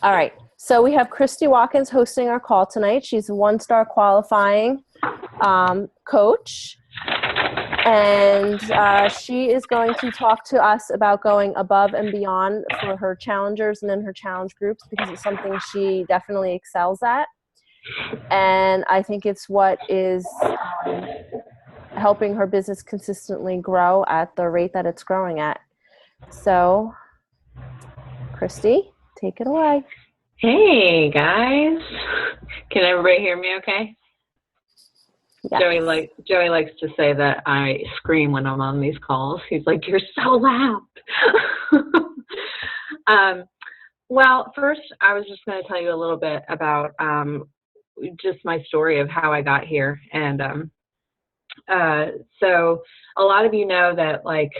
All right. So we have Christy Watkins hosting our call tonight. She's a one-star qualifying coach. And she is going to talk to us about going above and beyond for her challengers and in her challenge groups, because it's something she definitely excels at. And I think it's what is helping her business consistently grow at the rate that it's growing at. So, Christy, take it away. Hey, guys. Can everybody hear me okay? Yes. Joey likes to say that I scream when I'm on these calls. He's like, "You're so loud." Well, first, I was just going to tell you a little bit about just my story of how I got here. And so a lot of you know that, like,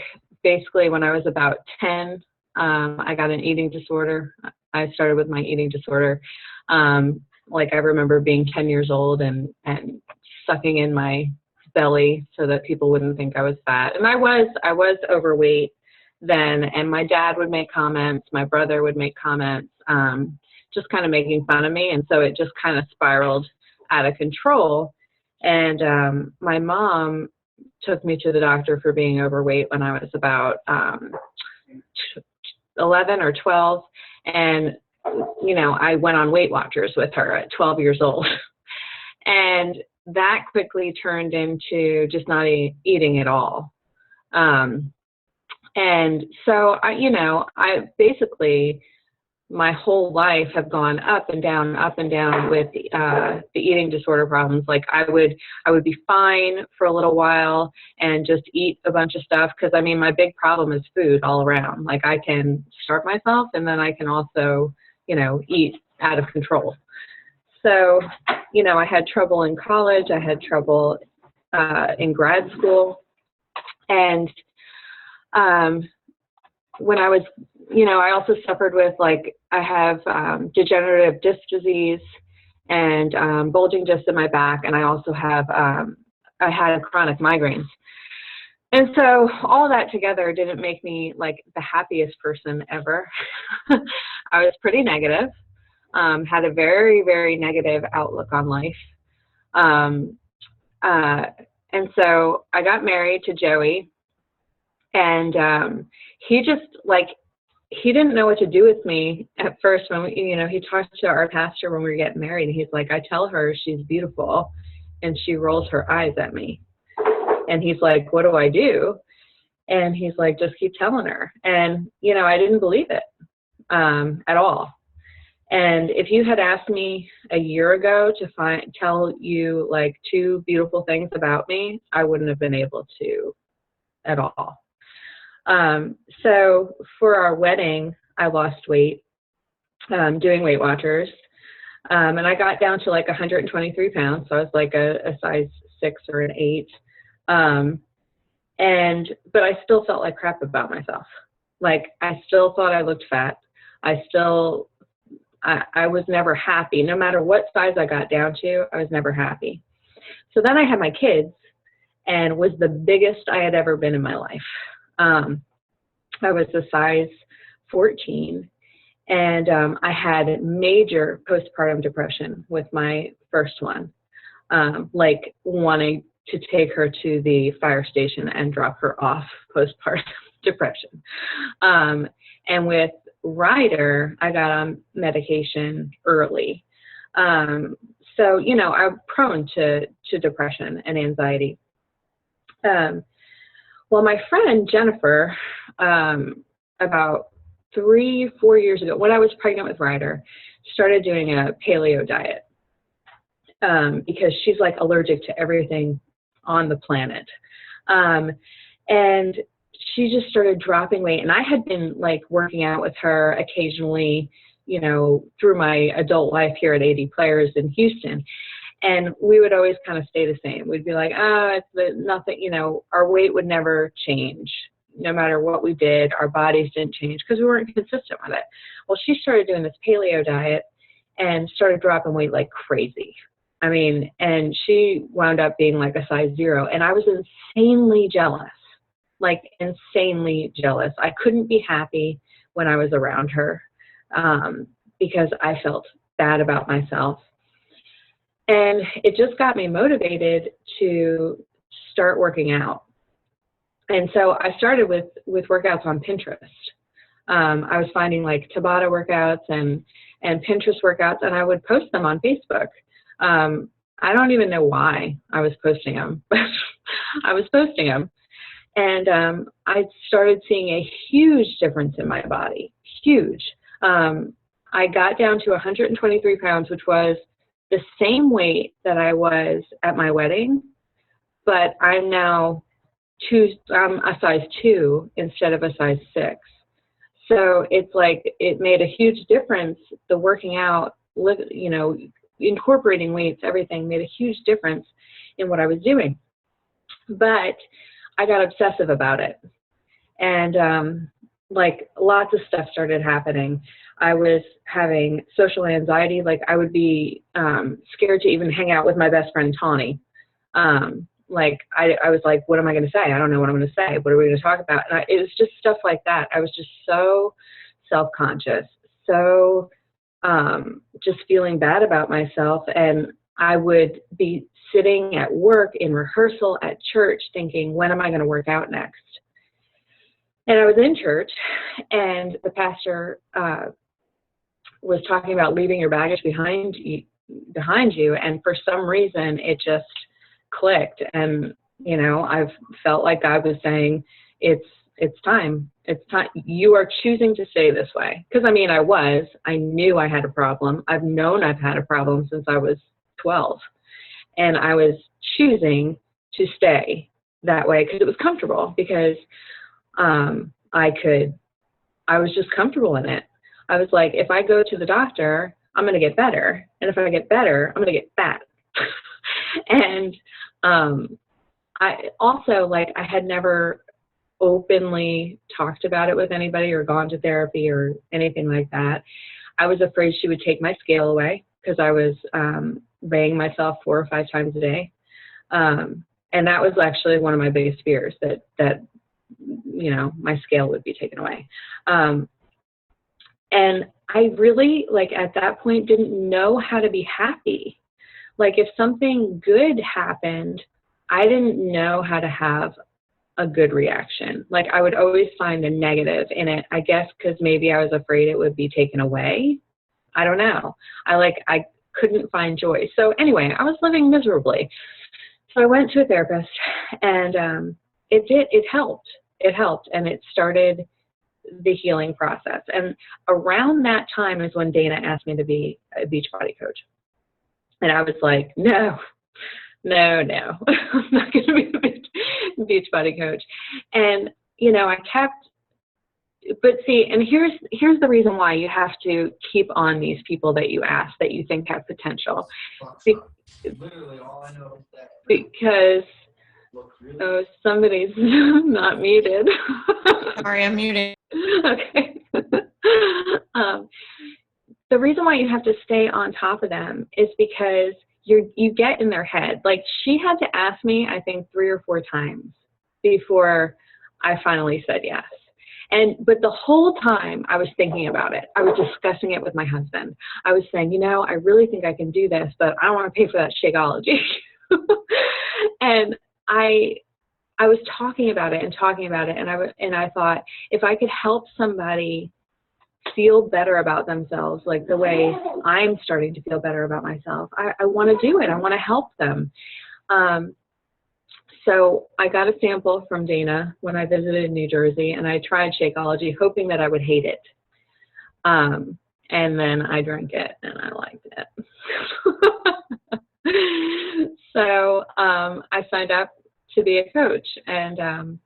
basically when I was about 10, I got an eating disorder. I started with my eating disorder. Like, I remember being 10 years old and sucking in my belly so that people wouldn't think I was fat. And I was overweight then, and my dad would make comments, my brother would make comments, just kind of making fun of me. And so it just kind of spiraled out of control. And my mom took me to the doctor for being overweight when I was about 11 or 12. And, you know, I went on Weight Watchers with her at 12 years old. And that quickly turned into just not eating at all. And so, I basically, my whole life have gone up and down with the eating disorder problems. Like, I would be fine for a little while and just eat a bunch of stuff. Cause I mean, my big problem is food all around. Like, I can starve myself, and then I can also, eat out of control. So, I had trouble in college. I had trouble in grad school. And when I was, I also suffered with, like, I have degenerative disc disease and bulging discs in my back. And I also have, I had chronic migraines. And so all that together didn't make me, like, the happiest person ever. I was pretty negative. Had a very, very negative outlook on life. And so I got married to Joey, and he just, like, he didn't know what to do with me at first. When he talked to our pastor when we were getting married, and he's like, I tell her she's beautiful, and she rolls her eyes at me. And he's like, what do I do? And he's like, just keep telling her. And, I didn't believe it at all. And if you had asked me a year ago to tell you, like, 2 beautiful things about me, I wouldn't have been able to at all. So for our wedding, I lost weight doing Weight Watchers. And I got down to, like, 123 pounds. So I was like a size 6 or an 8. But I still felt like crap about myself. Like, I still thought I looked fat. I was never happy. No matter what size I got down to, I was never happy. So then I had my kids, and was the biggest I had ever been in my life. I was a size 14, and I had major postpartum depression with my first one, like wanting to take her to the fire station and drop her off postpartum depression. And with Ryder, I got on medication early. So, I'm prone to depression and anxiety. Well, my friend Jennifer, about 3-4 years ago, when I was pregnant with Ryder, started doing a paleo diet because she's, like, allergic to everything on the planet. And she just started dropping weight. And I had been, like, working out with her occasionally, through my adult life here at 80 Players in Houston. And we would always kind of stay the same. We'd be like, it's nothing, our weight would never change. No matter what we did, our bodies didn't change because we weren't consistent with it. Well, she started doing this paleo diet and started dropping weight like crazy. I mean, and she wound up being like a size 0. And I was insanely jealous, like insanely jealous. I couldn't be happy when I was around her because I felt bad about myself. And it just got me motivated to start working out. And so I started with workouts on Pinterest. I was finding like Tabata workouts and Pinterest workouts, and I would post them on Facebook. I don't even know why I was posting them, but I was posting them. And I started seeing a huge difference in my body, huge. I got down to 123 pounds, which was the same weight that I was at my wedding, but I'm now a size 2 instead of a size 6. So it's like it made a huge difference. The working out, you know, incorporating weights, everything made a huge difference in what I was doing. But I got obsessive about it. And like lots of stuff started happening. I was having social anxiety. Like I would be scared to even hang out with my best friend, Tawny. Like I was like, what am I going to say? I don't know what I'm going to say. What are we going to talk about? And it was just stuff like that. I was just so self-conscious, so just feeling bad about myself. And I would be sitting at work, in rehearsal, at church, thinking, when am I going to work out next? And I was in church, and the pastor was talking about leaving your baggage behind you. And for some reason, it just clicked. And, you know, I've felt like God was saying, it's time. It's time. You are choosing to stay this way. Because, I mean, I knew I had a problem. I've known I've had a problem since I was 12. And I was choosing to stay that way because it was comfortable, because I was just comfortable in it. I was like, if I go to the doctor, I'm going to get better. And if I get better, I'm going to get fat. And I also, like, I had never openly talked about it with anybody or gone to therapy or anything like that. I was afraid she would take my scale away because I was weighing myself 4 or 5 times a day. And that was actually one of my biggest fears, that you know, my scale would be taken away. And I really, like, at that point, didn't know how to be happy. Like, if something good happened, I didn't know how to have a good reaction. Like, I would always find a negative in it, I guess, because maybe I was afraid it would be taken away. I don't know. I couldn't find joy. So anyway, I was living miserably. So I went to a therapist, and it helped. It helped, and it started the healing process. And around that time is when Dana asked me to be a Beachbody coach. And I was like, no, I'm not going to be a Beachbody coach. And, you know, but see, and here's the reason why you have to keep on these people that you ask that you think have potential. Literally all I know is that. Because somebody's not muted. Sorry, I'm muted. Okay. The reason why you have to stay on top of them is because you get in their head. Like, she had to ask me, I think, 3 or 4 times before I finally said yes. But the whole time I was thinking about it. I was discussing it with my husband. I was saying, you know, I really think I can do this, but I don't want to pay for that Shakeology. And I was talking about it, and I thought, if I could help somebody feel better about themselves, like the way I'm starting to feel better about myself, I want to do it. I want to help them. So I got a sample from Dana when I visited New Jersey, and I tried Shakeology, hoping that I would hate it. And then I drank it, and I liked it. So I signed up to be a coach, and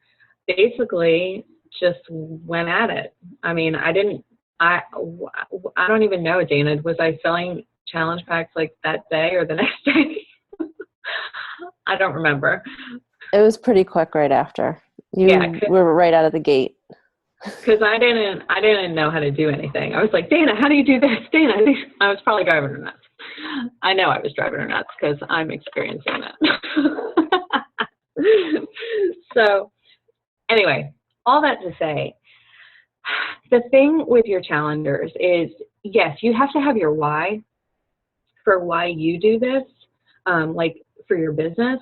basically just went at it. I mean, I don't even know, Dana, was I selling challenge packs like that day or the next day? I don't remember. It was pretty quick right after. We were right out of the gate. Because I didn't know how to do anything. I was like, Dana, how do you do this? Dana, I was probably driving her nuts. I know I was driving her nuts because I'm experiencing that. So anyway, all that to say, the thing with your challengers is yes, you have to have your why for why you do this, like for your business,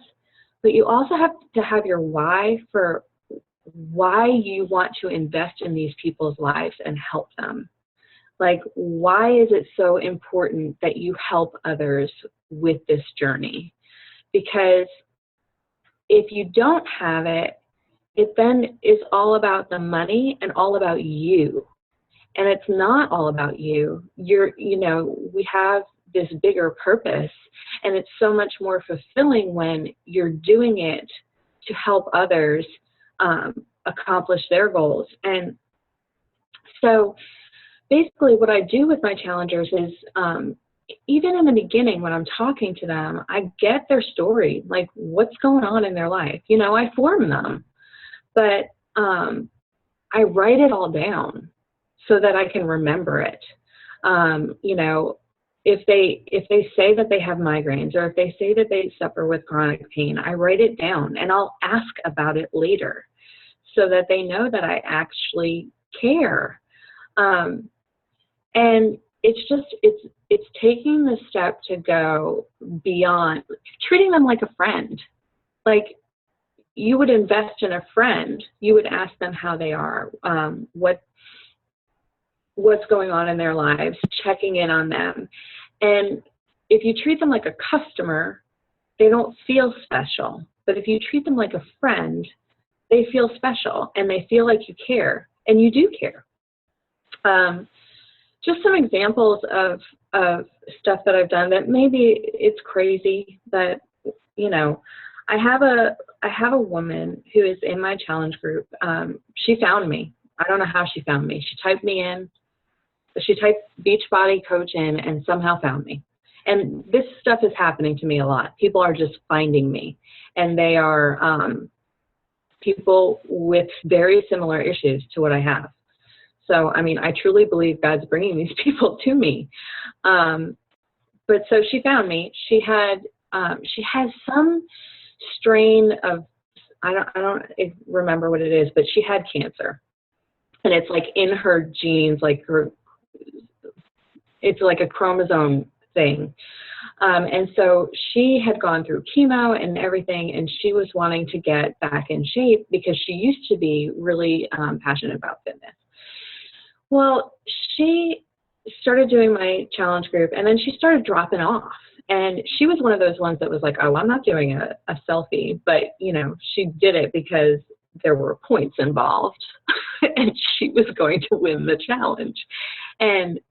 but you also have to have your why for why you want to invest in these people's lives and help them. Like, why is it so important that you help others with this journey? Because if you don't have it, it then is all about the money and all about you. And it's not all about you. We have this bigger purpose, and it's so much more fulfilling when you're doing it to help others accomplish their goals. And so basically what I do with my challengers is even in the beginning when I'm talking to them, I get their story, like what's going on in their life. I form them, but I write it all down so that I can remember it. If they say that they have migraines, or if they say that they suffer with chronic pain, I write it down and I'll ask about it later so that they know that I actually care. And it's taking the step to go beyond, treating them like a friend. Like you would invest in a friend, you would ask them how they are, what's going on in their lives, checking in on them. And if you treat them like a customer, they don't feel special. But if you treat them like a friend, they feel special and they feel like you care, and you do care. Just some examples of stuff that I've done that maybe it's crazy, but I have a woman who is in my challenge group. She found me. I don't know how she found me. She typed me in. She typed Beachbody Coach in and somehow found me. And this stuff is happening to me a lot. People are just finding me, and they are people with very similar issues to what I have. So, I truly believe God's bringing these people to me. But so she found me. She has some strain of, I don't remember what it is, but she had cancer. And it's like in her genes, it's like a chromosome thing. And so she had gone through chemo and everything, and she was wanting to get back in shape because she used to be really passionate about fitness. Well, she started doing my challenge group, and then she started dropping off. And she was one of those ones that was like, oh, I'm not doing a selfie. But, she did it because there were points involved, and she was going to win the challenge. And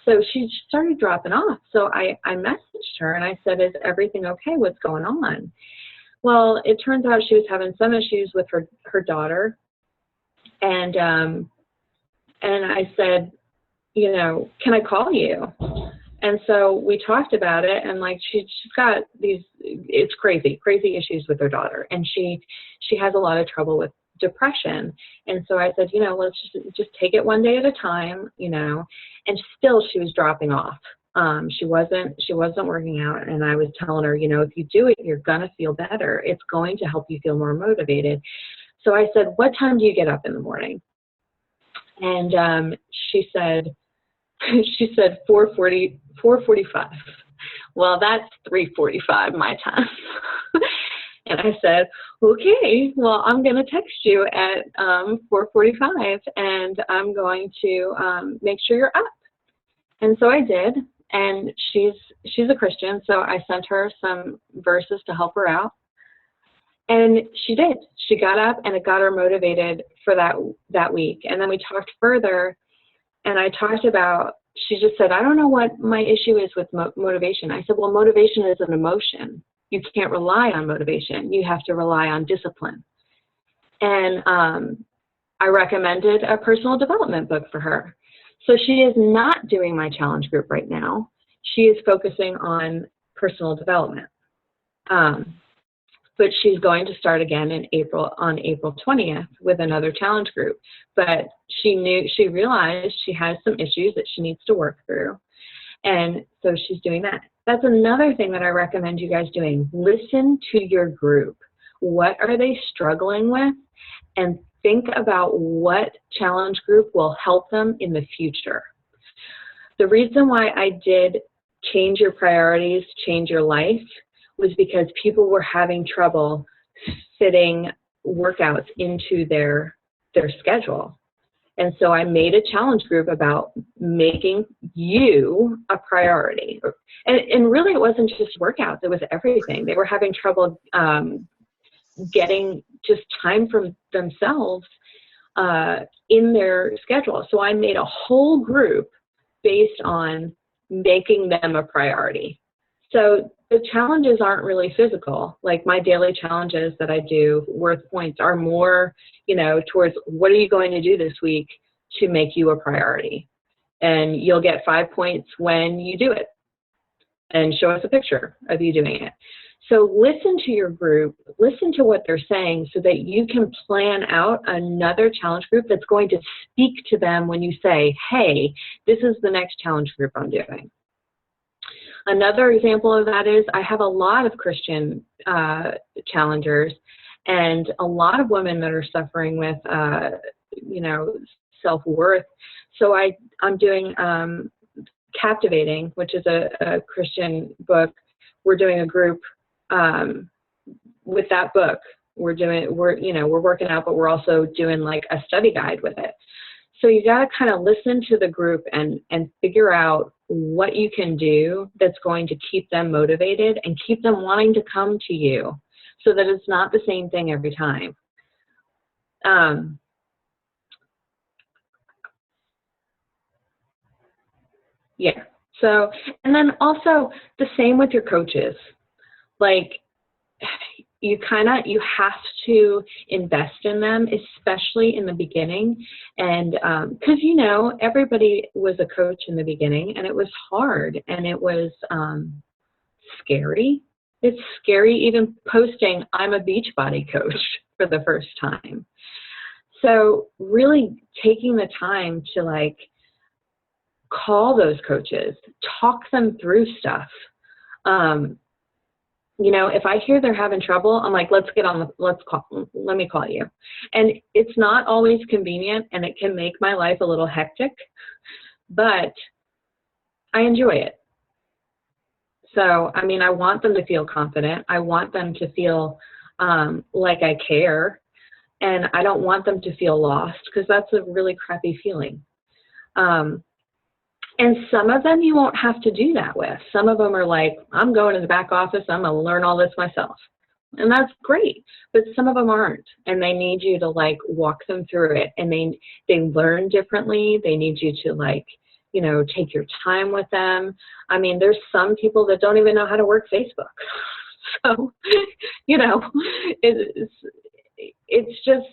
so she started dropping off. So I messaged her, and I said, is everything okay? What's going on? Well, it turns out she was having some issues with her daughter. And I said, can I call you? And so we talked about it, and she's got it's crazy issues with her daughter, and she has a lot of trouble with depression. And so I said, let's just take it one day at a time, and still she was dropping off. She wasn't working out, and I was telling her, if you do it, you're gonna feel better. It's going to help you feel more motivated. So I said, what time do you get up in the morning? And she said 4:45. Well, that's 3:45 my time. And I said, okay, well, I'm going to text you at 4:45, and I'm going to make sure you're up. And so I did. And she's a Christian, so I sent her some verses to help her out. And she did. She got up, and it got her motivated for that week. And then we talked further, and I talked about, she just said, I don't know what my issue is with motivation. I said, well, motivation is an emotion. You can't rely on motivation. You have to rely on discipline. And I recommended a personal development book for her. So she is not doing my challenge group right now. She is focusing on personal development. But she's going to start again on April 20th with another challenge group. But she realized she has some issues that she needs to work through. And so she's doing that. That's another thing that I recommend you guys doing. Listen to your group. What are they struggling with? And think about what challenge group will help them in the future. The reason why I did change your priorities, change your life, was because people were having trouble fitting workouts into their schedule. And so I made a challenge group about making you a priority. And really it wasn't just workouts, it was everything. They were having trouble getting just time from themselves in their schedule. So I made a whole group based on making them a priority. So the challenges aren't really physical. Like my daily challenges that I do, worth points, are more, towards what are you going to do this week to make you a priority? And you'll get 5 points when you do it. And show us a picture of you doing it. So listen to your group, listen to what they're saying so that you can plan out another challenge group that's going to speak to them when you say, hey, this is the next challenge group I'm doing. Another example of that is I have a lot of Christian challengers and a lot of women that are suffering with, self-worth. So I'm doing Captivating, which is a Christian book. We're doing a group with that book. We're working out, but we're also doing like a study guide with it. So you got to kind of listen to the group and figure out what you can do that's going to keep them motivated and keep them wanting to come to you so that it's not the same thing every time. Yeah. So, and then also the same with your coaches. Like, you have to invest in them, especially in the beginning. And because, everybody was a coach in the beginning, and it was hard, and it was scary. It's scary even posting, I'm a Beachbody coach for the first time. So really taking the time to call those coaches, talk them through stuff. If I hear they're having trouble, I'm like, let me call you. And it's not always convenient, and it can make my life a little hectic, but I enjoy it. So, I want them to feel confident. I want them to feel like I care, and I don't want them to feel lost, because that's a really crappy feeling. And some of them you won't have to do that with. Some of them are like, I'm going to the back office, I'm going to learn all this myself. And that's great. But some of them aren't. And they need you to walk them through it. And they learn differently. They need you to take your time with them. There's some people that don't even know how to work Facebook. So, it's just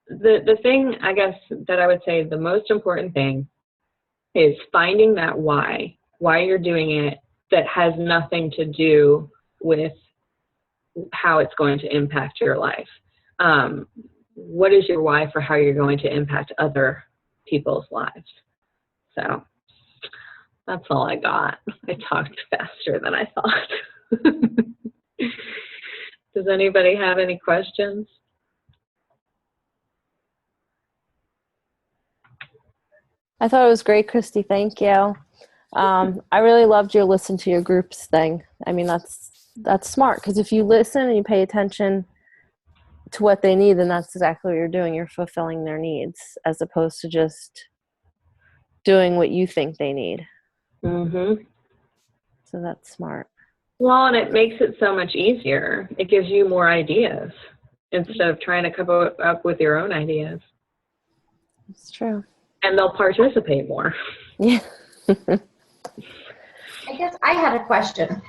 the thing, I guess, that I would say the most important thing is finding that why you're doing it that has nothing to do with how it's going to impact your life. What is your why for how you're going to impact other people's lives? So that's all I got. I talked faster than I thought. Does anybody have any questions? I thought it was great, Christy. Thank you. I really loved your listen to your groups thing. That's smart, because if you listen and you pay attention to what they need, then that's exactly what you're doing. You're fulfilling their needs as opposed to just doing what you think they need. Mm-hmm. So that's smart. Well, and it makes it so much easier. It gives you more ideas instead of trying to come up with your own ideas. It's true. And they'll participate more. Yeah. I guess I had a question.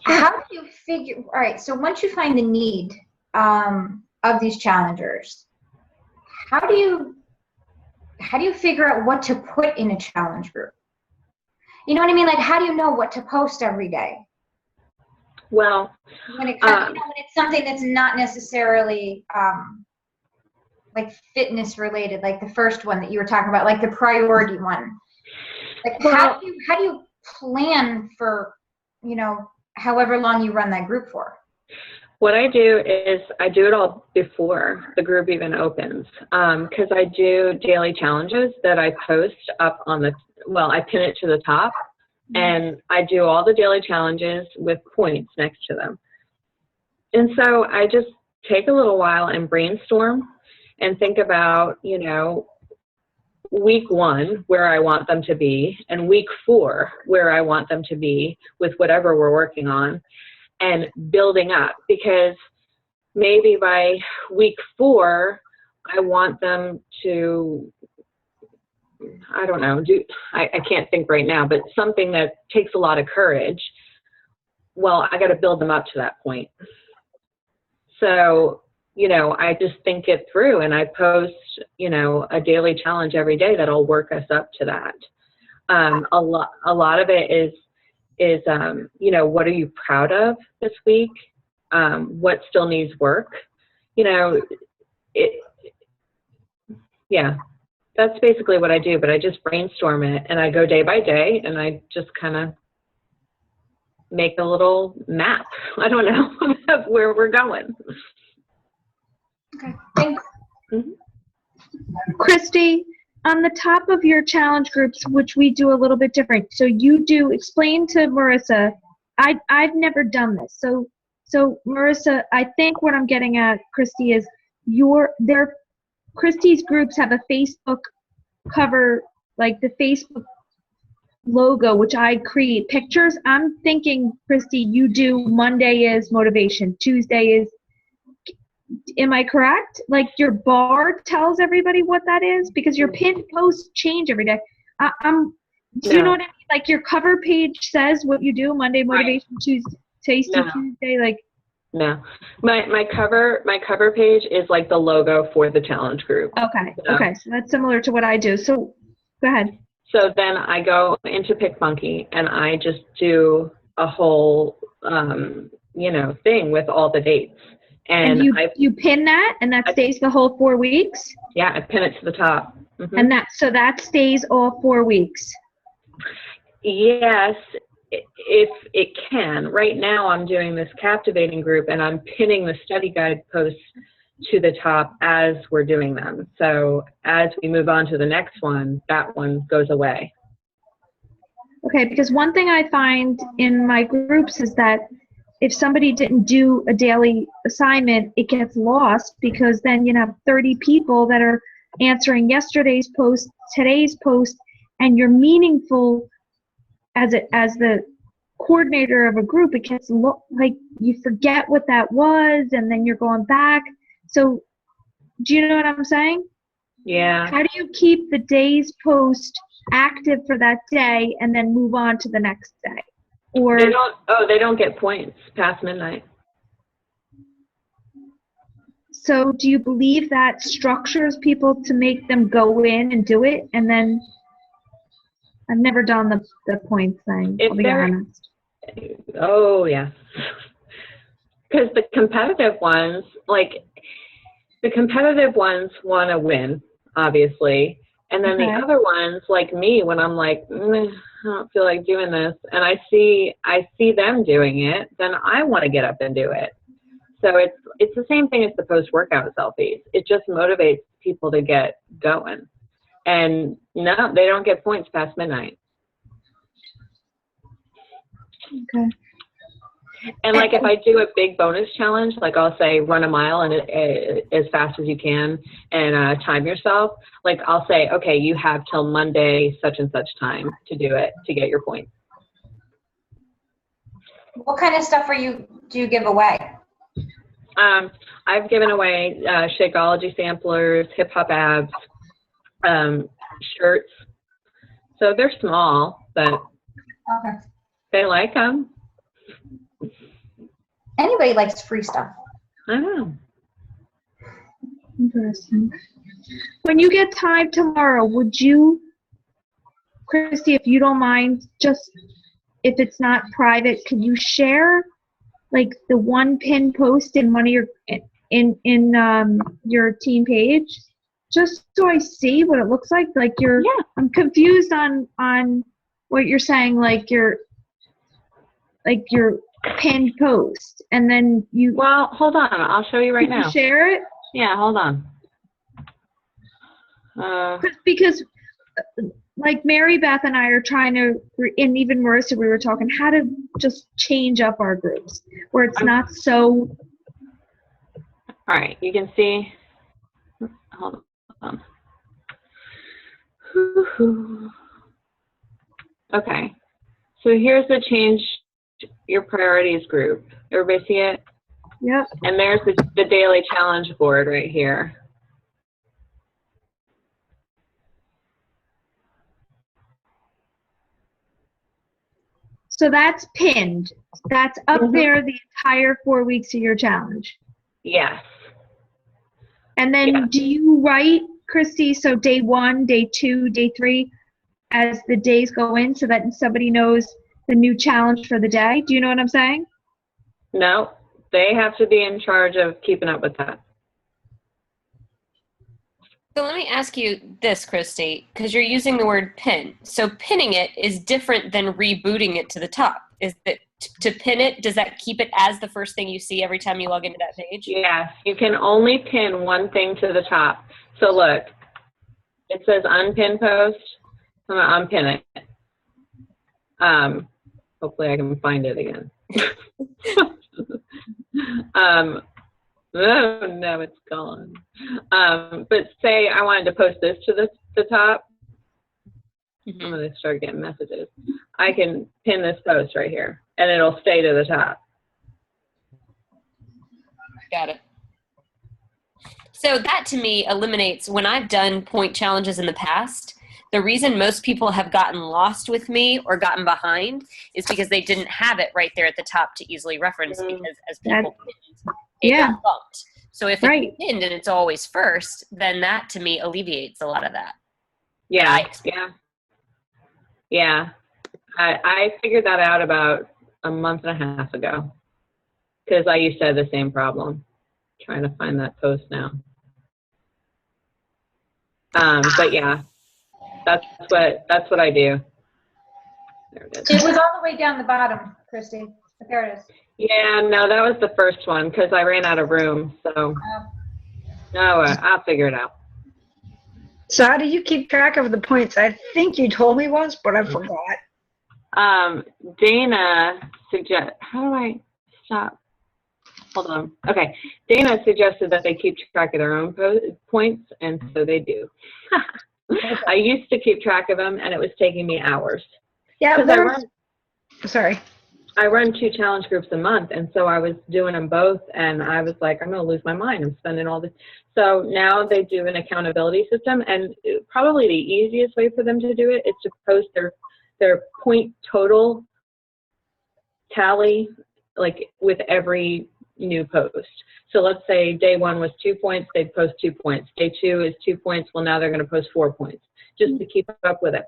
How do you figure, all right, so once you find the need of these challengers, how do you figure out what to put in a challenge group? You know what I mean? How do you know what to post every day? Well, when it's something that's not necessarily fitness related, like the first one that you were talking about, like the priority one. How do you plan for, however long you run that group for? What I do is I do it all before the group even opens, because I do daily challenges that I post up on I pin it to the top, and I do all the daily challenges with points next to them. And so I just take a little while and brainstorm and think about, week 1, where I want them to be, and week 4, where I want them to be with whatever we're working on, and building up, because maybe by week 4, I want them to, I don't know, I can't think right now, but something that takes a lot of courage. Well, I got to build them up to that point. So, I just think it through, and I post, a daily challenge every day that'll work us up to that. A lot of it is, what are you proud of this week? What still needs work? That's basically what I do, but I just brainstorm it, and I go day by day, and I just kind of make a little map. I don't know of where we're going. Okay, thanks. Mm-hmm. Christy, on the top of your challenge groups, which we do a little bit different, so you do, explain to Marissa, I've never done this. So Marissa, I think what I'm getting at, Christy, is Christy's groups have a Facebook cover, like the Facebook logo, which I create pictures. I'm thinking, Christy, you do Monday is motivation, Tuesday is, am I correct? Like your bar tells everybody what that is, because your pinned posts change every day. Do you know what I mean? Like your cover page says what you do, Monday motivation, Tuesday tasty Tuesday, like. No, my cover page is like the logo for the challenge group. Okay. Okay. So that's similar to what I do. So go ahead. So then I go into PicMonkey, and I just do a whole, thing with all the dates. And you pin that, and that stays the whole 4 weeks? Yeah, I pin it to the top. Mm-hmm. And that stays all 4 weeks? Yes, if it can. Right now I'm doing this captivating group, and I'm pinning the study guide posts to the top as we're doing them. So as we move on to the next one, that one goes away. Okay, because one thing I find in my groups is that if somebody didn't do a daily assignment, it gets lost, because then you have 30 people that are answering yesterday's post, today's post, and you're meaningful as the coordinator of a group. It gets like you forget what that was, and then you're going back. So do you know what I'm saying? Yeah. How do you keep the day's post active for that day and then move on to the next day? Or they don't get points past midnight. So do you believe that structures people to make them go in and do it? And then I've never done the points thing, I'll be honest. Oh, yeah. Because the competitive ones want to win, obviously. And then the other ones, like me, when I'm like, I don't feel like doing this, and I see them doing it, then I want to get up and do it. So it's the same thing as the post-workout selfies. It just motivates people to get going. And no, they don't get points past midnight. Okay. And like if I do a big bonus challenge, like I'll say run a mile and as fast as you can and time yourself. Like I'll say, okay, you have till Monday such and such time to do it to get your points. What kind of stuff do you give away? I've given away Shakeology samplers, Hip Hop Abs, shirts. So they're small, but they like them. Anybody likes free stuff. I know. Interesting. When you get time tomorrow, would you, Christy, if you don't mind, just if it's not private, could you share like the one pin post in one of your your team page, just so I see what it looks like? Like I'm confused on what you're saying. Like you're pinned post, and then you Well, hold on. I'll show you right can you now. share it. Yeah, hold on. Because like Mary Beth and I are trying to, and even Marissa, we were talking how to just change up our groups where it's not so. All right, you can see. Hold on. Okay, so here's the change your priorities group. Everybody see it? Yep. And there's the daily challenge board right here. So that's pinned. That's up there the entire 4 weeks of your challenge. Yes. And then Yeah. do you write, Christy, so day 1, day 2, day 3, as the days go in so that somebody knows the new challenge for the day? Do you know what I'm saying? No, they have to be in charge of keeping up with that. So let me ask you this, Christy, because you're using the word pin. So pinning it is different than rebooting it to the top. Is it to pin it? Does that keep it as the first thing you see every time you log into that page? Yes, you can only pin one thing to the top. So look, it says unpin post. I'm gonna unpin it. Hopefully I can find it again. Oh no, it's gone. But say I wanted to post this to the top. I'm gonna start getting messages. I can pin this post right here, and it'll stay to the top. Got it. So that to me eliminates, when I've done point challenges in the past, the reason most people have gotten lost with me or gotten behind is because they didn't have it right there at the top to easily reference, because as people pinned, it got bumped. So if it's pinned and it's always first, then that to me alleviates a lot of that. Yeah, yeah. I figured that out about a month and a half ago, because I used to have the same problem trying to find that post now. But yeah, that's what I do. There it is. It was all the way down the bottom, Christy. But there it is. Yeah, no, that was the first one because I ran out of room. So no, I'll figure it out. So how do you keep track of the points? I think you told me once, but I forgot. Dana how do I stop? Hold on. Okay. Dana suggested that they keep track of their own points, and so they do. I used to keep track of them, and it was taking me hours. Yeah, I run 2 challenge groups a month, and so I was doing them both, and I was like, I'm going to lose my mind. I'm spending all this. So now they do an accountability system, and probably the easiest way for them to do it is to post their point total tally, like with every new post. So let's say day 1 was 2 points, they'd post 2 points. Day 2 is 2 points, well now they're going to post 4 points, just to keep up with it.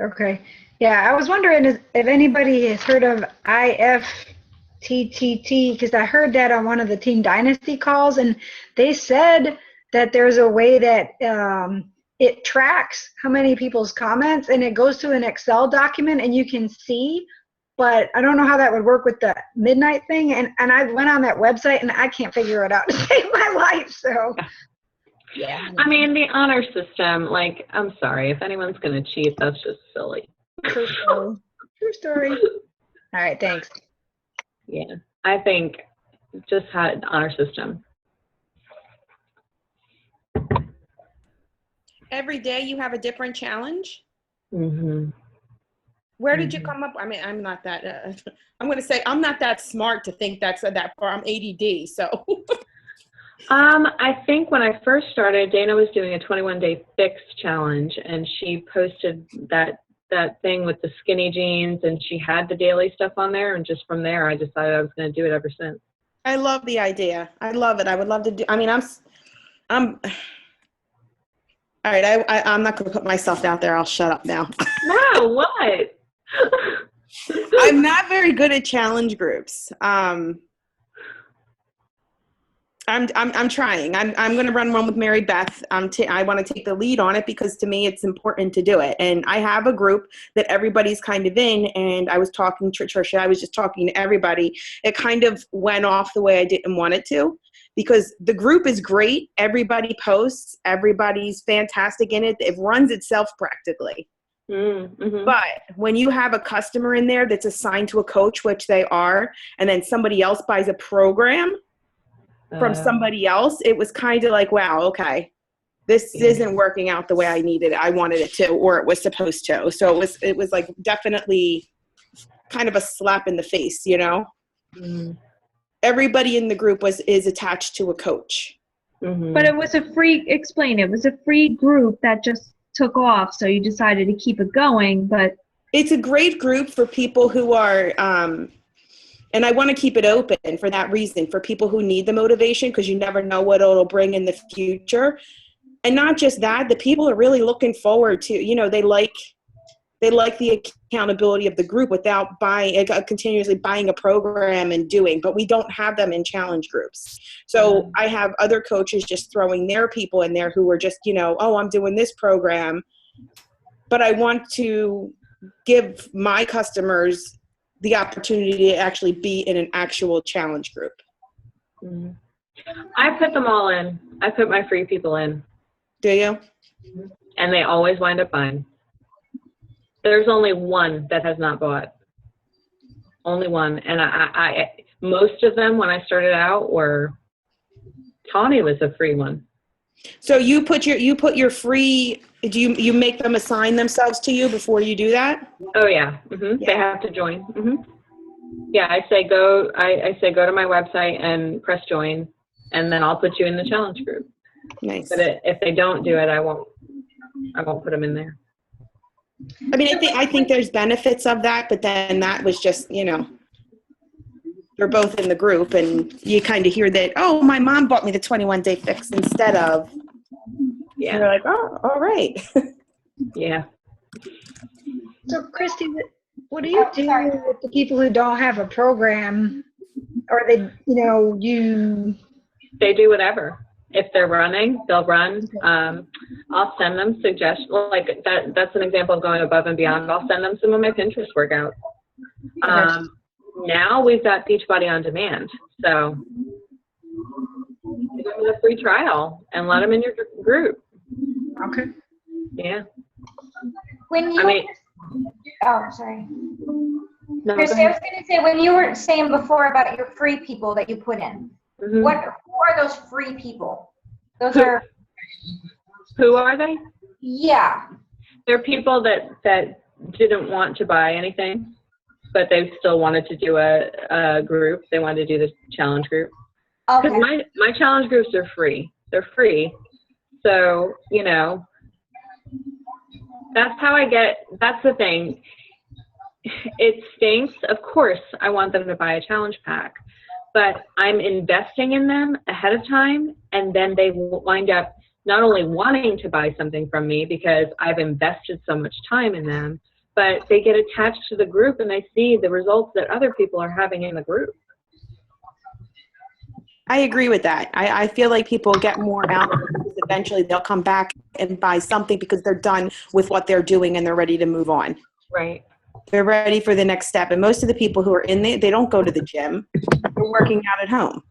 Okay. Yeah, I was wondering if anybody has heard of IFTTT, because I heard that on one of the Team Dynasty calls, and they said that there's a way that it tracks how many people's comments, and it goes to an Excel document, and you can see, but I don't know how that would work with the midnight thing, and I went on that website, and I can't figure it out to save my life, so... Yeah. I mean, the honor system, like, I'm sorry, if anyone's going to cheat, that's just silly. True story. True story. All right, thanks. Yeah, I think just had honor system. Every day you have a different challenge? Mm-hmm. Where did you come up? I mean, I'm not that, I'm going to say I'm not that smart to think that's that far. I'm ADD, so. I think when I first started, Dana was doing a 21-day fix challenge, and she posted that thing with the skinny jeans, and she had the daily stuff on there, and just from there, I decided I was going to do it ever since. I love the idea. I love it. I would love to do. I mean, I'm. All right. I'm not going to put myself out there. I'll shut up now. No, what? I'm not very good at challenge groups. I'm trying. I'm going to run one with Mary Beth. I want to take the lead on it because to me it's important to do it. And I have a group that everybody's kind of in. And I was talking to Tricia. I was just talking to everybody. It kind of went off the way I didn't want it to, because the group is great. Everybody posts. Everybody's fantastic in it. It runs itself practically. Mm-hmm. But when you have a customer in there that's assigned to a coach, which they are, and then somebody else buys a program from somebody else, it was kind of like, wow, okay, this isn't working out the way I needed it. I wanted it to, or it was supposed to. So it was like definitely kind of a slap in the face, you know? Mm-hmm. Everybody in the group is attached to a coach. Mm-hmm. But it was a free, explain, it was a free group that just took off, so you decided to keep it going, but. It's a great group for people who are, and I want to keep it open for that reason, for people who need the motivation, because you never know what it'll bring in the future. And not just that, the people are really looking forward to, you know, they like the accountability of the group without continuously buying a program and doing, but we don't have them in challenge groups. So I have other coaches just throwing their people in there who are just, you know, oh, I'm doing this program, but I want to give my customers the opportunity to actually be in an actual challenge group. Mm-hmm. I put them all in. I put my free people in. Do you? And they always wind up buying. There's only one that has not bought. Only one. And I most of them when I started out were, Tawny was a free one. So you put your free, do you make them assign themselves to you before you do that? Oh yeah. Mm-hmm. Yeah. They have to join. Mm-hmm. Yeah, I say go to my website and press join, and then I'll put you in the challenge group. Nice. But if they don't do it, I won't put them in there. I mean, I think there's benefits of that, but then that was just, you know, they're both in the group and you kind of hear that, oh, my mom bought me the 21-day fix instead of, yeah. You're like, oh, all right. Yeah. So, Christy, what do you do with the people who don't have a program, or they, They do whatever. If they're running, they'll run. I'll send them suggestions. Like that's an example of going above and beyond. I'll send them some of my Pinterest workouts. Now we've got Beachbody on Demand. So give them a free trial and let them in your group. Okay. Yeah. Sorry. No, Christy, I was going to say, when you were saying before about your free people that you put in, mm-hmm. who are those free people? Who are they? Yeah. They're people that didn't want to buy anything, but they still wanted to do a group. They wanted to do the challenge group. Okay. Because my challenge groups are free. They're free. So, that's how that's the thing. It stinks. Of course, I want them to buy a challenge pack, but I'm investing in them ahead of time, and then they will wind up not only wanting to buy something from me because I've invested so much time in them, but they get attached to the group and they see the results that other people are having in the group. I agree with that. I feel like people get more out of it because eventually they'll come back and buy something because they're done with what they're doing and they're ready to move on. Right. They're ready for the next step. And most of the people who are in there, they don't go to the gym. They're working out at home.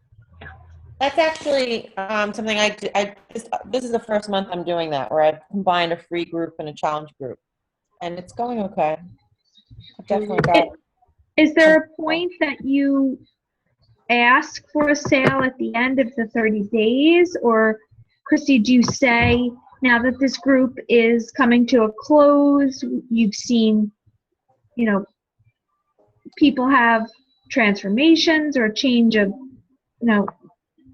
That's actually something this is the first month I'm doing that, where I've combined a free group and a challenge group. And it's going okay. I've definitely got. Is there a point that you ask for a sale at the end of the 30 days? Or, Christy, do you say, now that this group is coming to a close, you've seen, people have transformations or change of,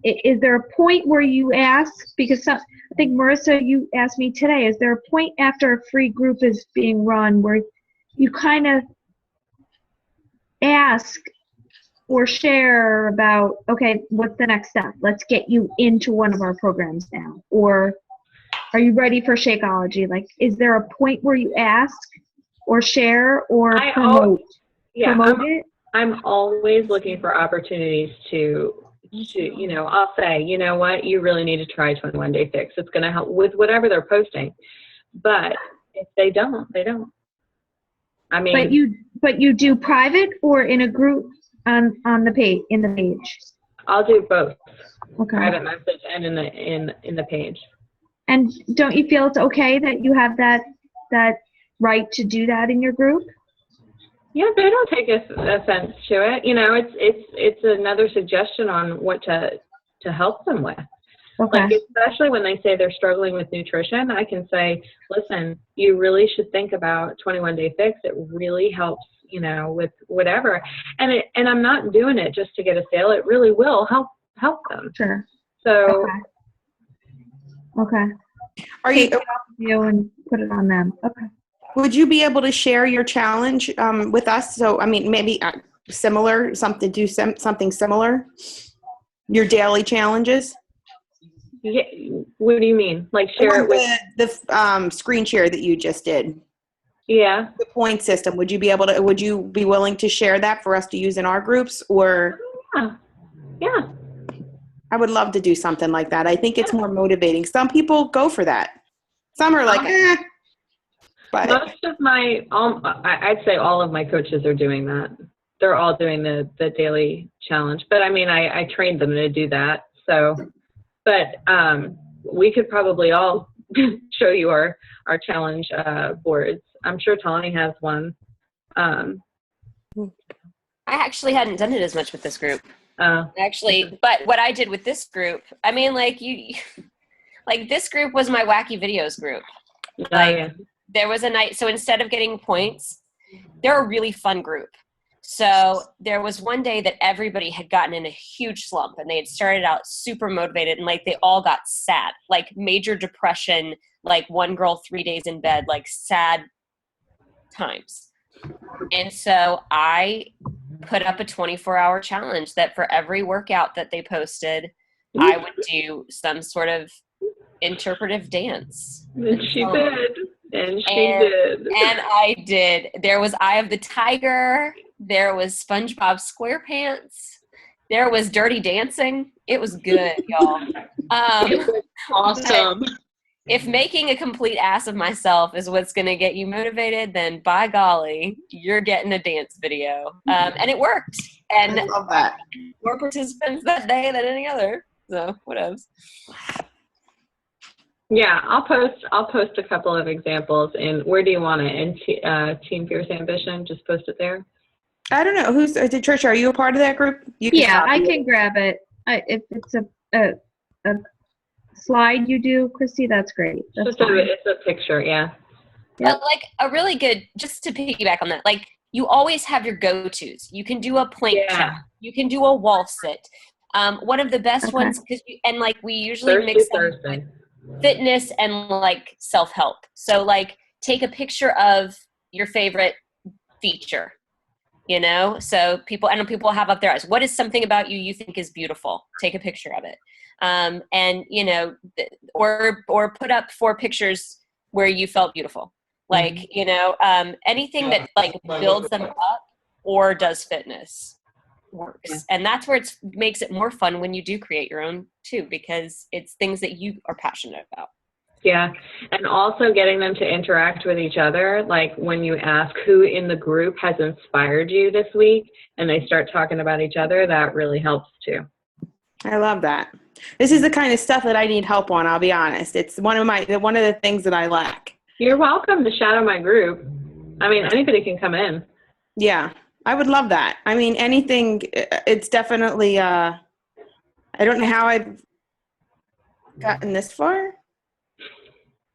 is there a point where you ask, because I think, Marissa, you asked me today, is there a point after a free group is being run where you kind of ask or share about, okay, what's the next step? Let's get you into one of our programs now. Or are you ready for Shakeology? Like, is there a point where you ask or share or promote it? I'm always looking for opportunities to you know, I'll say, you know what, you really need to try 21 Day Fix. It's going to help with whatever they're posting. But if they don't, they don't. I mean, But you do private or in a group on the page, in the page? I'll do both, Okay. private message and in the page. And don't you feel it's okay that you have that right to do that in your group? Yeah, they don't take offense to it. You know, it's another suggestion on what to help them with. Okay. Like, especially when they say they're struggling with nutrition, I can say, listen, you really should think about 21 Day Fix. It really helps, you know, with whatever. And I'm not doing it just to get a sale. It really will help them. Sure. So, Okay. Are Take you? it off of you and put it on them. Okay. Would you be able to share your challenge with us? So, I mean, maybe similar, something similar. Your daily challenges. yeah, what do you mean? Like share it with? The screen share that you just did. Yeah. The point system. Would you be willing to share that for us to use in our groups, or? Yeah. I would love to do something like that. I think it's more motivating. Some people go for that. Some are like, But most of I'd say all of my coaches are doing that. They're all doing the daily challenge. But I mean, I trained them to do that. So, but we could probably all show you our challenge boards. I'm sure Tawny has one. I actually hadn't done it as much with this group. Actually, but what I did with this group, I mean, like this group was my wacky videos group. There was a night, so instead of getting points, they're a really fun group. So there was one day that everybody had gotten in a huge slump, and they had started out super motivated, and like they all got sad, like major depression, like one girl 3 days in bed, like sad times. And so I put up a 24-hour challenge that for every workout that they posted, I would do some sort of interpretive dance. And she did. And I did. There was Eye of the Tiger. There was SpongeBob SquarePants. There was Dirty Dancing. It was good, y'all. It was awesome. If making a complete ass of myself is what's going to get you motivated, then by golly, you're getting a dance video. And it worked. And I love that. More participants that day than any other. So what else? Yeah, I'll post a couple of examples. And where do you want it? In Team Fierce Ambition? Just post it there? I don't know. Trisha, are you a part of that group? I can grab it. If it's a slide you do, Christy, that's great. It's a picture, yeah. But like a really good, just to piggyback on that, like you always have your go-tos. You can do a plank challenge. You can do a wall sit. One of the best ones, and like we usually mix them fitness and like self-help. So like take a picture of your favorite feature, you know? So people have up their eyes. What is something about you think is beautiful? Take a picture of it. And you know, or put up 4 pictures where you felt beautiful. Like, you know, anything that like builds them up or does fitness works. And that's where it makes it more fun when you do create your own too, because it's things that you are passionate about. Yeah. And also getting them to interact with each other. Like when you ask who in the group has inspired you this week and they start talking about each other, that really helps too. I love that. This is the kind of stuff that I need help on, I'll be honest. It's one of the things that I lack. You're welcome to shadow my group. I mean, anybody can come in. Yeah, I would love that. I mean, anything, it's definitely, I don't know how I've gotten this far.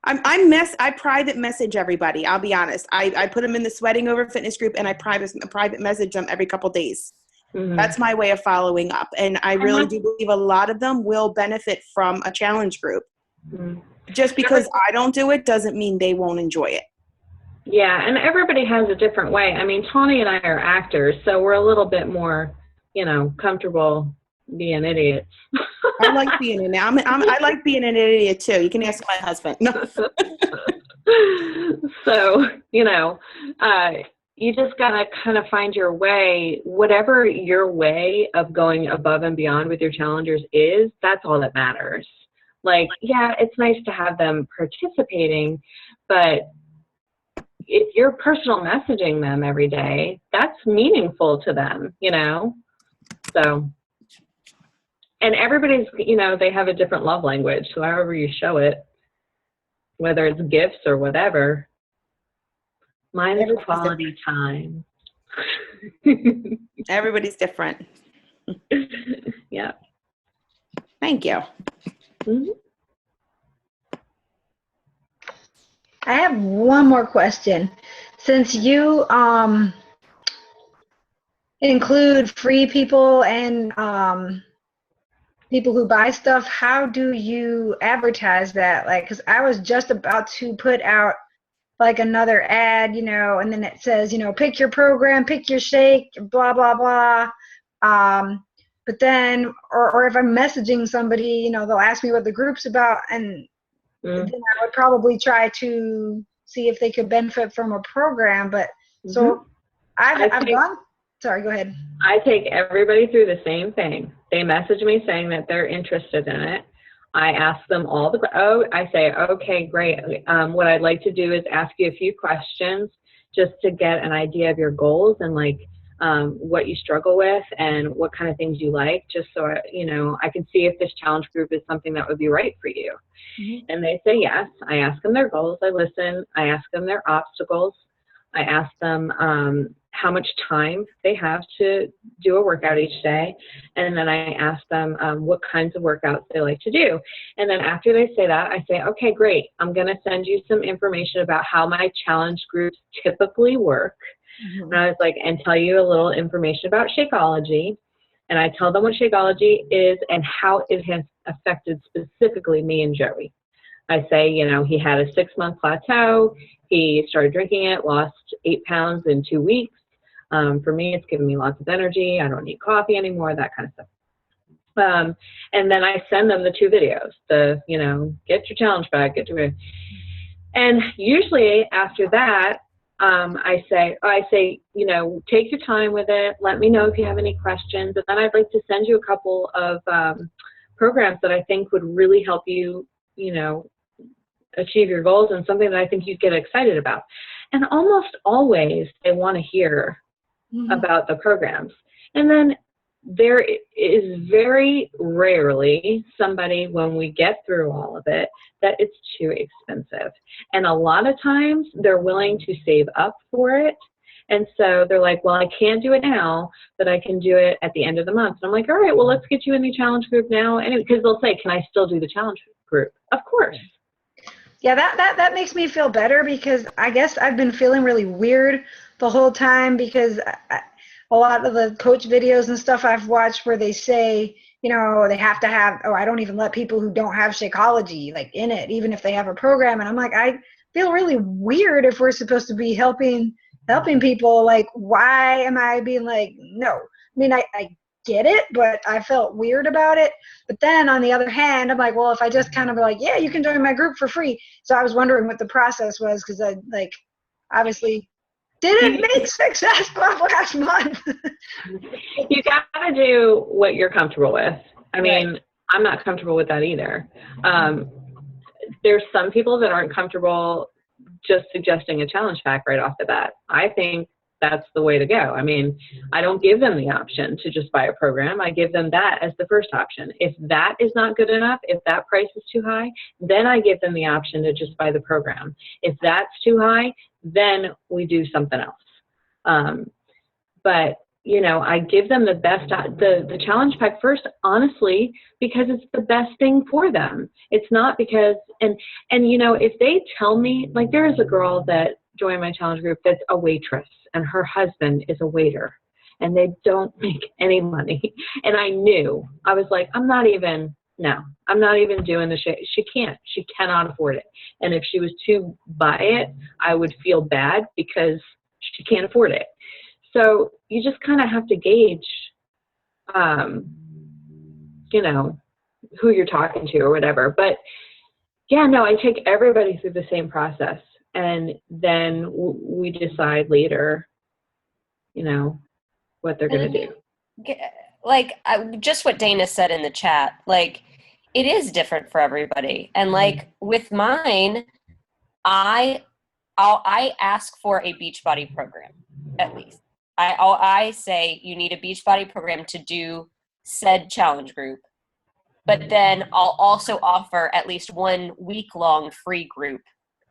I private message everybody, I'll be honest. I put them in the Sweating Over Fitness group and I private message them every couple days. Mm-hmm. That's my way of following up. And I really do believe a lot of them will benefit from a challenge group. Mm-hmm. Just because I don't do it doesn't mean they won't enjoy it. Yeah, and everybody has a different way. I mean, Tawny and I are actors, so we're a little bit more, you know, comfortable being idiots. I like being an idiot. I like being an idiot too. You can ask my husband. No. So, you know, you just got to kind of find your way. Whatever your way of going above and beyond with your challengers is, that's all that matters. Like, yeah, it's nice to have them participating, but if you're personal messaging them every day, that's meaningful to them, you know? So, and everybody's, you know, they have a different love language. So however you show it, whether it's gifts or whatever, mine is quality time. Everybody's different. Yeah. Thank you. Mm-hmm. I have one more question. Since you include free people and people who buy stuff, how do you advertise that? Like, because I was just about to put out like another ad, you know, and then it says, you know, pick your program, pick your shake, blah, blah, blah. But then, or if I'm messaging somebody, you know, they'll ask me what the group's about, and then I would probably try to see if they could benefit from a program. But so I've gone, sorry, go ahead. I take everybody through the same thing. They message me saying that they're interested in it. I ask them all I say, okay, great. What I'd like to do is ask you a few questions just to get an idea of your goals and like what you struggle with and what kind of things you like, just so you know, I can see if this challenge group is something that would be right for you. Mm-hmm. And they say yes. I ask them their goals. I listen. I ask them their obstacles. I ask them how much time they have to do a workout each day. And then I ask them what kinds of workouts they like to do. And then after they say that, I say, okay, great. I'm going to send you some information about how my challenge groups typically work. Mm-hmm. And I was like, and tell you a little information about Shakeology. And I tell them what Shakeology is and how it has affected specifically me and Joey. I say, you know, he had a 6-month plateau. He started drinking it, lost 8 pounds in 2 weeks. For me, it's given me lots of energy. I don't need coffee anymore, that kind of stuff. And then I send them the 2 videos, you know, get your challenge back, get to it. And usually after that, I say, you know, take your time with it. Let me know if you have any questions. And then I'd like to send you a couple of programs that I think would really help you, you know, achieve your goals and something that I think you'd get excited about. And almost always they want to hear about the programs. And then there is very rarely somebody, when we get through all of it, that it's too expensive. And a lot of times they're willing to save up for it. And so they're like, well, I can't do it now, but I can do it at the end of the month. And I'm like, all right, well, let's get you in the challenge group now. And because they'll say, can I still do the challenge group? Of course. Yeah, that makes me feel better, because I guess I've been feeling really weird the whole time, because a lot of the coach videos and stuff I've watched where they say, you know, they have to have, I don't even let people who don't have Shakeology like in it, even if they have a program. And I'm like, I feel really weird if we're supposed to be helping people. Like, why am I being like, no? I mean, I get it, but I felt weird about it. But then on the other hand, I'm like, well, if I just kind of be like, yeah, you can join my group for free. So I was wondering what the process was, because I like obviously didn't make Success Club last month. You gotta do what you're comfortable with. I mean, right. I'm not comfortable with that either. There's some people that aren't comfortable just suggesting a challenge pack right off the bat. I think that's the way to go. I mean, I don't give them the option to just buy a program. I give them that as the first option. If that is not good enough, if that price is too high, then I give them the option to just buy the program. If that's too high, then we do something else. But, you know, I give them the best, the challenge pack first, honestly, because it's the best thing for them. It's not because, and you know, if they tell me, like there is a girl that joined my challenge group that's a waitress, and her husband is a waiter, and they don't make any money. And I knew, I was like, I'm not even doing the shit. She cannot afford it. And if she was to buy it, I would feel bad because she can't afford it. So you just kind of have to gauge, you know, who you're talking to or whatever. But yeah, no, I take everybody through the same process. And then we decide later, you know, what they're going to do. Like just what Dana said in the chat, like it is different for everybody. And like with mine, I ask for a Beachbody program, at least. I say you need a Beachbody program to do said challenge group. But then I'll also offer at least 1 week-long free group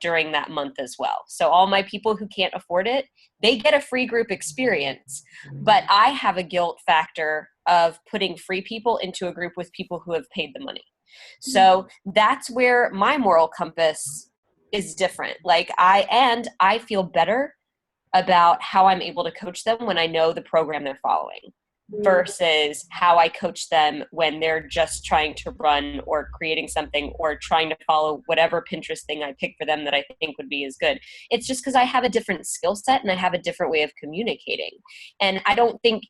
during that month as well. So all my people who can't afford it, they get a free group experience. But I have a guilt factor of putting free people into a group with people who have paid the money. So that's where my moral compass is different. Like I feel better about how I'm able to coach them when I know the program they're following versus how I coach them when they're just trying to run or creating something or trying to follow whatever Pinterest thing I pick for them that I think would be as good. It's just because I have a different skill set and I have a different way of communicating. And I don't think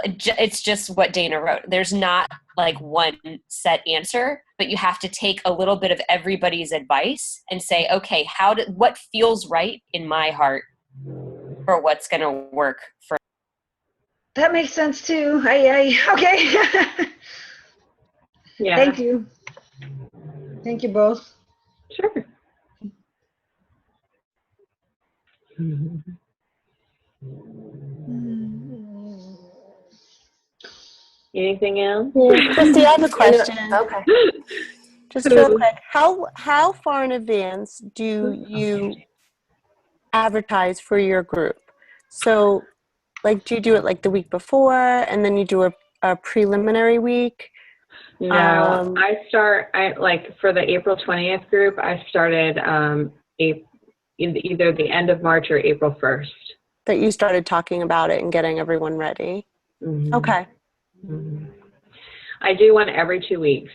it's just what Dana wrote. There's not like one set answer, but you have to take a little bit of everybody's advice and say, okay, what feels right in my heart for what's going to work for. That makes sense too. Okay. Yeah. Thank you. Thank you both. Sure. Anything else? Christy, I have a question. Okay. Just real quick, how far in advance do you advertise for your group? So, like, do you do it like the week before, and then you do a preliminary week? No, like for the April 20th group, I started either the end of March or April 1st. That you started talking about it and getting everyone ready. Mm-hmm. Okay. Mm-hmm. I do one every 2 weeks.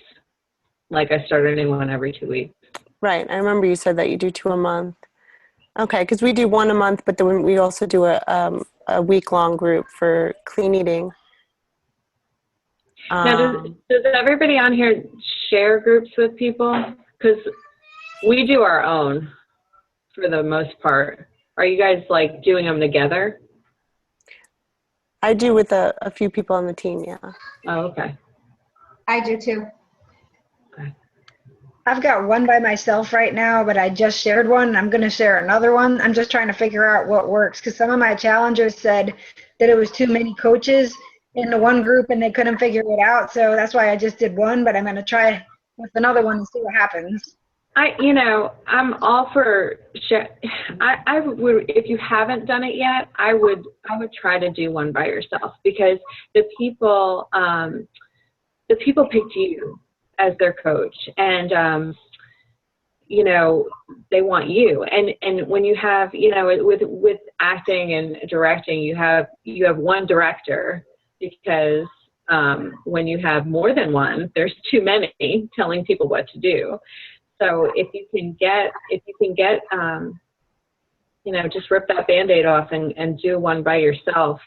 Like I started a new one every 2 weeks. Right. I remember you said that you do 2 a month. Okay, because we do 1 a month, but then we also do a week-long group for clean eating. Now, does everybody on here share groups with people? Because we do our own for the most part. Are you guys like doing them together? I do with a few people on the team, yeah. Oh, okay. I do too. Okay. I've got one by myself right now, but I just shared one. I'm going to share another one. I'm just trying to figure out what works because some of my challengers said that it was too many coaches in the one group and they couldn't figure it out. So that's why I just did one, but I'm going to try with another one and see what happens. I'm all for I would, if you haven't done it yet, I would try to do one by yourself because the people picked you as their coach and they want you and when you have with acting and directing you have one director because when you have more than one there's too many telling people what to do. So if you can get just rip that Band-Aid off and do one by yourself,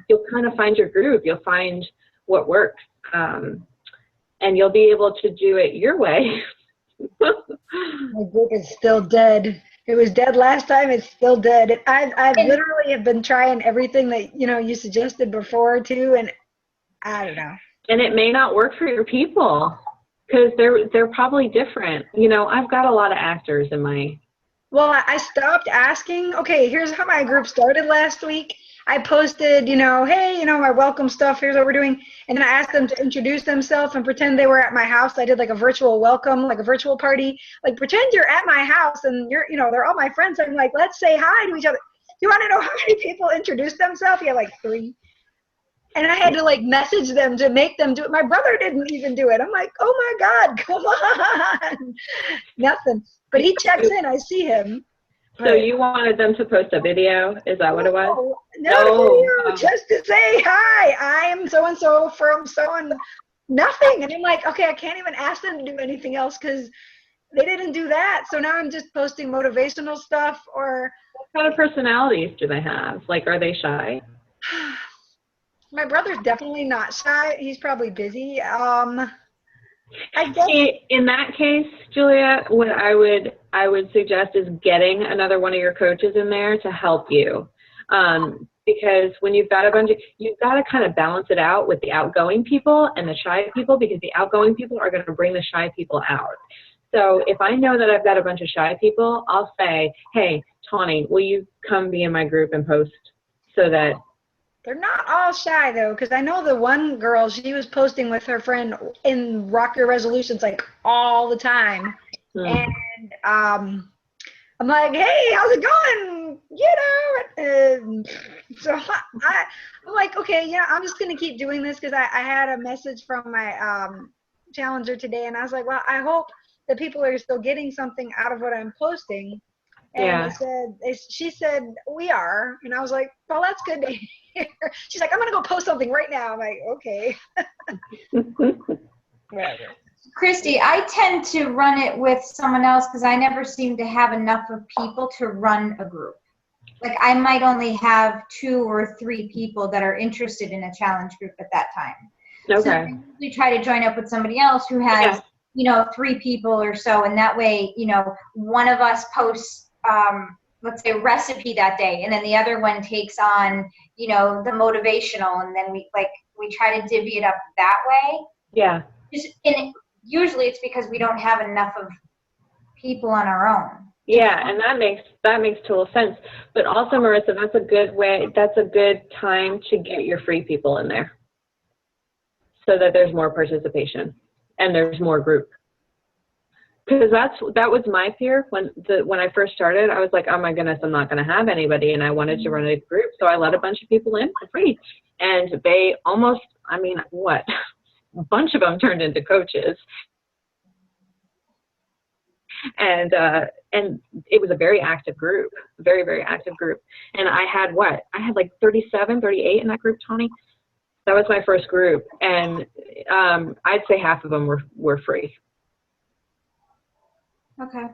you'll kind of find your groove. You'll find what works. And you'll be able to do it your way. My group is still dead. It was dead last time. It's still dead. I've literally have been trying everything that you suggested before too, and I don't know. And it may not work for your people because they're probably different. I've got a lot of actors in my. Well, I stopped asking. Okay, here's how my group started last week. I posted, hey, my welcome stuff. Here's what we're doing. And then I asked them to introduce themselves and pretend they were at my house. I did like a virtual welcome, like a virtual party. Like pretend you're at my house and they're all my friends. I'm like, let's say hi to each other. You want to know how many people introduced themselves? Yeah, like 3. And I had to like message them to make them do it. My brother didn't even do it. I'm like, oh my God, come on. Nothing. But he checks in. I see him. So you wanted them to post a video? Is that what it was? No, just to say, hi, I am so-and-so from so-and nothing. And I'm like, okay, I can't even ask them to do anything else because they didn't do that. So now I'm just posting motivational stuff or. What kind of personalities do they have? Like, are they shy? My brother's definitely not shy. He's probably busy. I guess. In that case, Julia, what I would suggest is getting another one of your coaches in there to help you. Because when you've got you've got to kind of balance it out with the outgoing people and the shy people, because the outgoing people are going to bring the shy people out. So if I know that I've got a bunch of shy people, I'll say, hey, Tawny, will you come be in my group and post so that. They're not all shy though, because I know the one girl, she was posting with her friend in Rock Your Resolutions like all the time. And I'm like, hey, how's it going? So I'm like, okay, yeah, I'm just going to keep doing this, because I had a message from my challenger today, and I was like, well, I hope that people are still getting something out of what I'm posting. And she said, we are. And I was like, well, that's good to hear. She's like, I'm going to go post something right now. I'm like, okay. Christy, I tend to run it with someone else because I never seem to have enough of people to run a group. Like I might only have 2 or 3 people that are interested in a challenge group at that time. Okay. So we try to join up with somebody else who has, 3 people or so. And that way, one of us posts, let's say, a recipe that day, and then the other one takes on, the motivational, and then we try to divvy it up that way. Yeah. Usually it's because we don't have enough of people on our own. Yeah, and that makes total sense. But also, Marissa, that's a good time to get your free people in there, so that there's more participation and there's more group. Because that was my fear when I first started. I was like, oh my goodness, I'm not going to have anybody, and I wanted to run a group, so I let a bunch of people in for free, and they almost, a bunch of them turned into coaches, and it was a very active group, very, very active group, and I had like 37, 38 in that group, Tony. That was my first group, and I'd say half of them were free. Okay.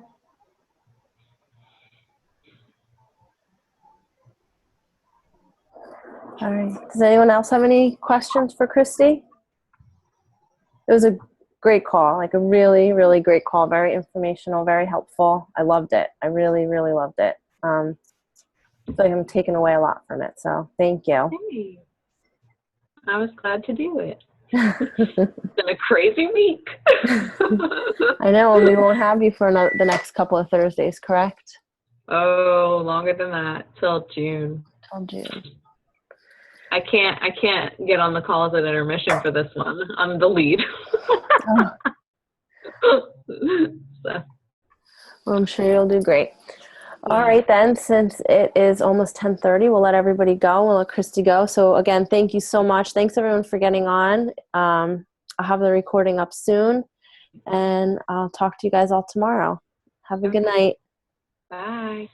All right. Does anyone else have any questions for Christy? It was a great call, like a really, really great call. Very informational, very helpful. I loved it. I really, really loved it. I feel like I'm taking away a lot from it. So thank you. Hey, I was glad to do it. It's been a crazy week. I know, and we won't have you for the next couple of Thursdays, correct? Oh, longer than that, till June. Till June. I can't get on the calls at intermission for this one. I'm the lead. So. Well, I'm sure you'll do great. All right, then, since it is almost 10:30, we'll let everybody go. We'll let Christy go. So, again, thank you so much. Thanks, everyone, for getting on. I'll have the recording up soon, and I'll talk to you guys all tomorrow. Have a good night. Bye.